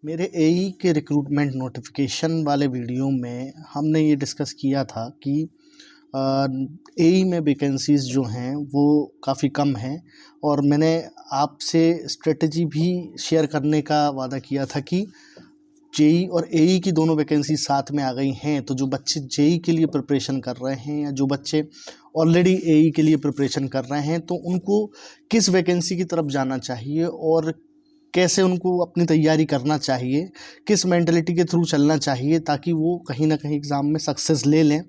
मेरे एई के recruitment notification वाले वीडियो में हमने ये डिस्कस किया था कि एई में वैकेंसीज़ जो हैं वो काफ़ी कम हैं और मैंने आपसे स्ट्रेटजी भी शेयर करने का वादा किया था कि जेई और एई की दोनों वैकेंसी साथ में आ गई हैं, तो जो बच्चे जेई के लिए प्रिपरेशन कर रहे हैं या जो बच्चे ऑलरेडी एई के लिए प्रिपरेशन कर रहे हैं तो उनको किस वैकेंसी की तरफ जाना चाहिए और कैसे उनको अपनी तैयारी करना चाहिए, किस मेंटालिटी के थ्रू चलना चाहिए ताकि वो कहीं न कहीं एग्ज़ाम में सक्सेस ले लें।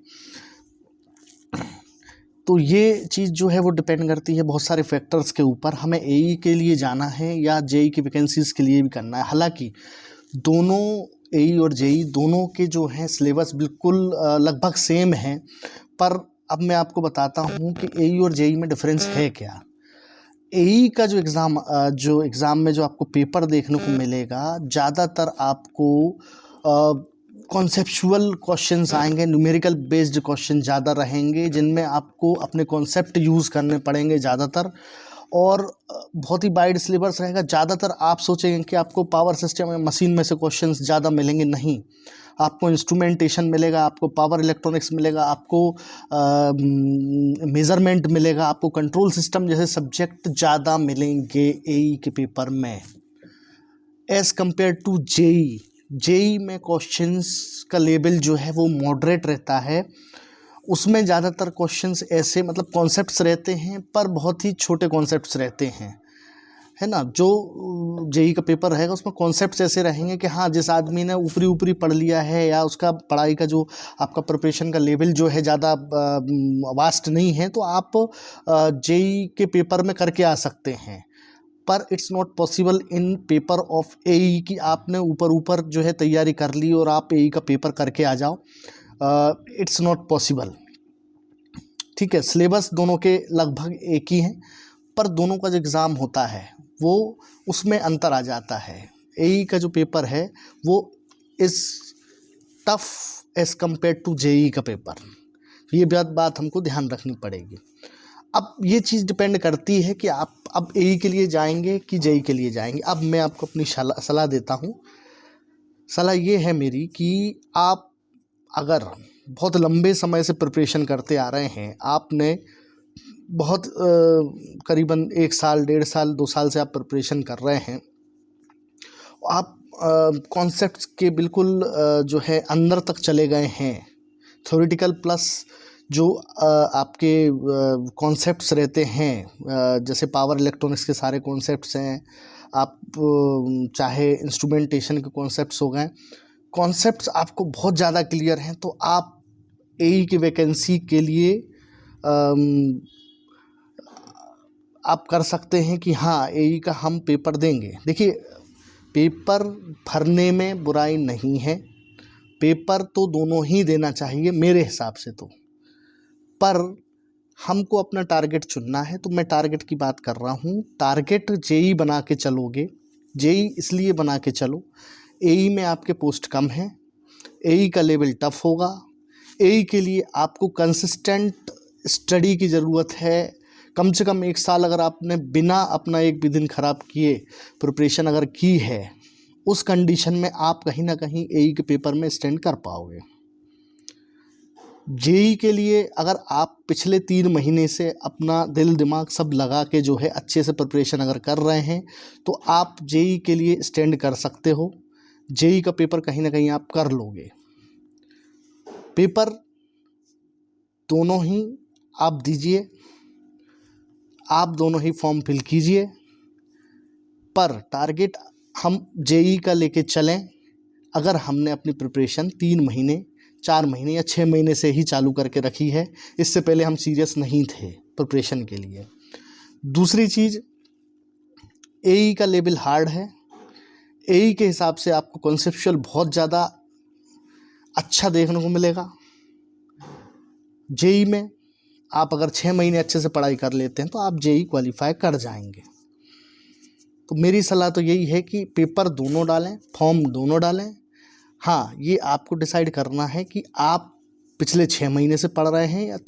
तो ये चीज़ जो है वो डिपेंड करती है बहुत सारे फैक्टर्स के ऊपर, हमें एई के लिए जाना है या जेई की वैकेंसीज़ के लिए भी करना है। हालाँकि दोनों एई और जेई दोनों के जो हैं सिलेबस बिल्कुल लगभग सेम हैं, पर अब मैं आपको बताता हूँ कि एई और जेई में डिफ़रेंस है क्या। एई का जो एग्ज़ाम में जो आपको पेपर देखने को मिलेगा, ज़्यादातर आपको कॉन्सेप्चुअल क्वेश्चंस आएंगे, न्यूमेरिकल बेस्ड क्वेश्चन ज़्यादा रहेंगे जिनमें आपको अपने कॉन्सेप्ट यूज़ करने पड़ेंगे ज़्यादातर और बहुत ही वाइड सिलेबस रहेगा। ज़्यादातर आप सोचेंगे कि आपको पावर सिस्टम या मशीन में से क्वेश्चंस ज़्यादा मिलेंगे, नहीं, आपको इंस्ट्रूमेंटेशन मिलेगा, आपको पावर इलेक्ट्रॉनिक्स मिलेगा, आपको मेज़रमेंट मिलेगा, आपको कंट्रोल सिस्टम जैसे सब्जेक्ट ज़्यादा मिलेंगे एई के पेपर में as compare to JE. JE में क्वेश्चंस का लेवल जो है वो मॉडरेट रहता है, उसमें ज़्यादातर क्वेश्चंस ऐसे मतलब कॉन्सेप्ट्स रहते हैं पर बहुत ही छोटे कॉन्सेप्ट्स रहते हैं, है ना। जो जेई का पेपर रहेगा उसमें कॉन्सेप्ट्स ऐसे रहेंगे कि हाँ, जिस आदमी ने ऊपरी ऊपरी पढ़ लिया है या उसका पढ़ाई का जो आपका प्रिपरेशन का लेवल जो है ज़्यादा वास्ट नहीं है तो आप जेई के पेपर में करके आ सकते हैं, पर it's not possible in paper of एई कि आपने ऊपर जो है तैयारी कर ली और आप एई का पेपर करके आ जाओ। It's not possible. ठीक है, सिलेबस दोनों के लगभग एक ही हैं, पर दोनों का जो एग्ज़ाम होता है वो उसमें अंतर आ जाता है। एई का जो पेपर है वो is tough as compare to JE का पेपर, ये बात हमको ध्यान रखनी पड़ेगी। अब ये चीज़ डिपेंड करती है कि आप अब एई के लिए जाएंगे कि जेई के लिए जाएंगे। अब मैं आपको अपनी सलाह देता हूँ। सलाह ये है मेरी कि आप अगर बहुत लंबे समय से प्रिपरेशन करते आ रहे हैं, आपने बहुत करीबन 1 साल, 1.5 साल, 2 साल से आप प्रिपरेशन कर रहे हैं, आप कॉन्सेप्ट्स के बिल्कुल जो है अंदर तक चले गए हैं, थ्योरेटिकल प्लस जो आपके कॉन्सेप्ट्स रहते हैं, जैसे पावर इलेक्ट्रॉनिक्स के सारे कॉन्सेप्ट्स हैं, आप चाहे इंस्ट्रूमेंटेशन के कॉन्सेप्ट्स हो गए, कॉन्सेप्ट्स आपको बहुत ज़्यादा क्लियर हैं तो आप एई की वैकेंसी के लिए आप कर सकते हैं कि हाँ, एई का हम पेपर देंगे। देखिए, पेपर भरने में बुराई नहीं है, पेपर तो दोनों ही देना चाहिए मेरे हिसाब से तो, पर हमको अपना टारगेट चुनना है। तो मैं टारगेट की बात कर रहा हूँ। टारगेट जेई बना के चलोगे, जेई इसलिए बना के चलो, एई में आपके पोस्ट कम हैं, एई का लेवल टफ होगा, एई के लिए आपको कंसिस्टेंट स्टडी की ज़रूरत है। कम से कम 1 साल अगर आपने बिना अपना एक भी दिन ख़राब किए प्रिपरेशन अगर की है, उस कंडीशन में आप कहीं ना कहीं एई के पेपर में स्टैंड कर पाओगे। जेई के लिए अगर आप पिछले 3 महीने से अपना दिल दिमाग सब लगा के जो है अच्छे से प्रिपरेशन अगर कर रहे हैं तो आप जेई के लिए स्टैंड कर सकते हो। जेई का पेपर कहीं ना कहीं आप कर लोगे। पेपर दोनों ही आप दीजिए, आप दोनों ही फॉर्म फिल कीजिए, पर टारगेट हम जेई का लेके चलें। अगर हमने अपनी प्रिपरेशन 3 महीने, 4 महीने या 6 महीने से ही चालू करके रखी है, इससे पहले हम सीरियस नहीं थे प्रिपरेशन के लिए। दूसरी चीज़, एई का लेवल हार्ड है। एई के हिसाब से आपको कॉन्सेप्चुअल बहुत ज़्यादा अच्छा देखने को मिलेगा। जेई में आप अगर 6 महीने अच्छे से पढ़ाई कर लेते हैं तो आप जेई क्वालिफाई कर जाएंगे। तो मेरी सलाह तो यही है कि पेपर दोनों डालें, फॉर्म दोनों डालें। हाँ, ये आपको डिसाइड करना है कि आप पिछले 6 महीने से पढ़ रहे हैं या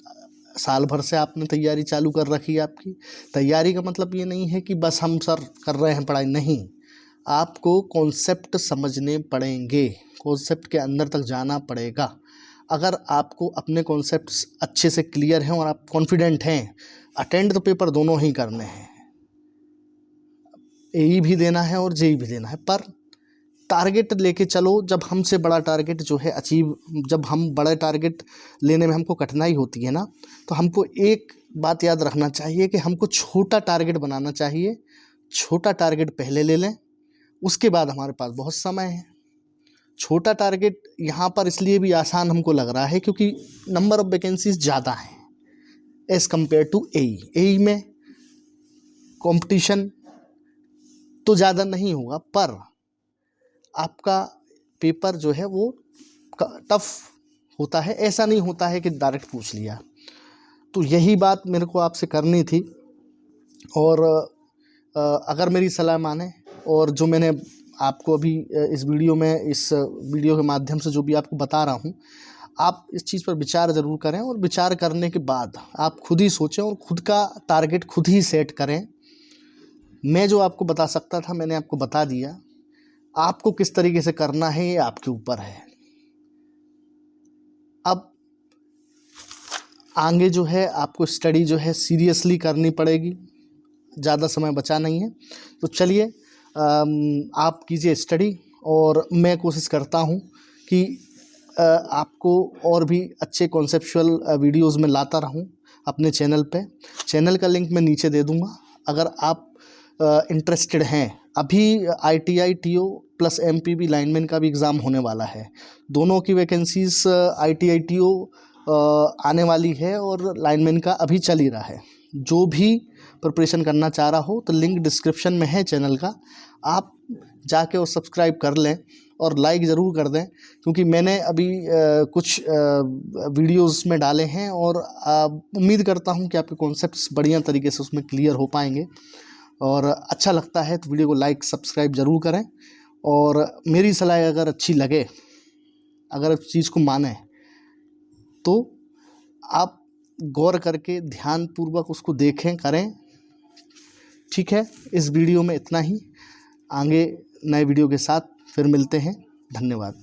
साल भर से आपने तैयारी चालू कर रखी है। आपकी तैयारी का मतलब ये नहीं है कि बस हम सर कर रहे हैं पढ़ाई, नहीं, आपको कॉन्सेप्ट समझने पड़ेंगे, कॉन्सेप्ट के अंदर तक जाना पड़ेगा। अगर आपको अपने कॉन्सेप्ट्स अच्छे से क्लियर हैं और आप कॉन्फिडेंट हैं, अटेंड तो पेपर दोनों ही करने हैं, एई भी देना है और जेई भी देना है, पर टारगेट लेके चलो। जब हमसे बड़ा टारगेट जो है अचीव, जब हम बड़े टारगेट लेने में हमको कठिनाई होती है ना, तो हमको एक बात याद रखना चाहिए कि हमको छोटा टारगेट बनाना चाहिए। छोटा टारगेट पहले ले लें, उसके बाद हमारे पास बहुत समय है। छोटा टारगेट यहाँ पर इसलिए भी आसान हमको लग रहा है क्योंकि नंबर ऑफ़ वैकेंसीज ज़्यादा हैं एज़ कम्पेयर टू एई। एई में कंपटीशन तो ज़्यादा नहीं होगा, पर आपका पेपर जो है वो टफ होता है। ऐसा नहीं होता है कि डायरेक्ट पूछ लिया। तो यही बात मेरे को आपसे करनी थी। और अगर मेरी सलाह माने, और जो मैंने आपको अभी इस वीडियो के माध्यम से जो भी आपको बता रहा हूँ, आप इस चीज़ पर विचार ज़रूर करें, और विचार करने के बाद आप खुद ही सोचें और खुद का टारगेट खुद ही सेट करें। मैं जो आपको बता सकता था मैंने आपको बता दिया। आपको किस तरीके से करना है ये आपके ऊपर है। अब आगे जो है आपको स्टडी जो है सीरियसली करनी पड़ेगी, ज़्यादा समय बचा नहीं है। तो चलिए आप कीजिए स्टडी, और मैं कोशिश करता हूँ कि आपको और भी अच्छे कॉन्सेप्चुअल वीडियोज़ में लाता रहूँ अपने चैनल पे। चैनल का लिंक मैं नीचे दे दूँगा। अगर आप इंटरेस्टेड हैं, अभी ITI TO plus MPB lineman का भी एग्ज़ाम होने वाला है। दोनों की वैकेंसीज़ ITI TO आने वाली है और लाइनमैन का अभी चल ही रहा है। जो भी प्रिपरेशन करना चाह रहा हो तो लिंक डिस्क्रिप्शन में है चैनल का, आप जाके और सब्सक्राइब कर लें और लाइक ज़रूर कर दें, क्योंकि मैंने अभी कुछ वीडियोस में डाले हैं और उम्मीद करता हूं कि आपके कॉन्सेप्ट्स बढ़िया तरीके से उसमें क्लियर हो पाएंगे। और अच्छा लगता है तो वीडियो को लाइक सब्सक्राइब ज़रूर करें, और मेरी सलाह अगर अच्छी लगे, अगर इस चीज़ को माने, तो आप गौर करके ध्यानपूर्वक उसको देखें, करें। ठीक है, इस वीडियो में इतना ही। आगे नए वीडियो के साथ फिर मिलते हैं। धन्यवाद।